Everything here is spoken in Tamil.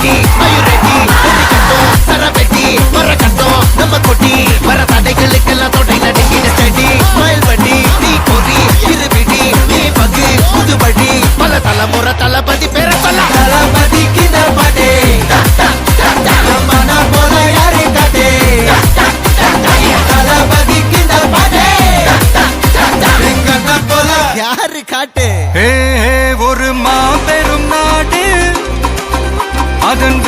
ரெடி ஐயோ ரெடி கட்டும் சரபெட்டி வர கட்டும் நம்ம கொட்டி வர தடைகளுக்கெல்லாம் தொடை நடுங்கிட ஸ்டடி ஸ்மைல் பண்ணி நீ கொடி இருபிடி நீ பகு புது படி பல தலைமுறை தளபதி பேர சொல்ல தளபதிக்கு பாடே மன போல யாரு காட்டே தளபதிக்கு பாடே எங்க போல யாரு காட்டு ஒரு மாபெரும் நாடு அதன்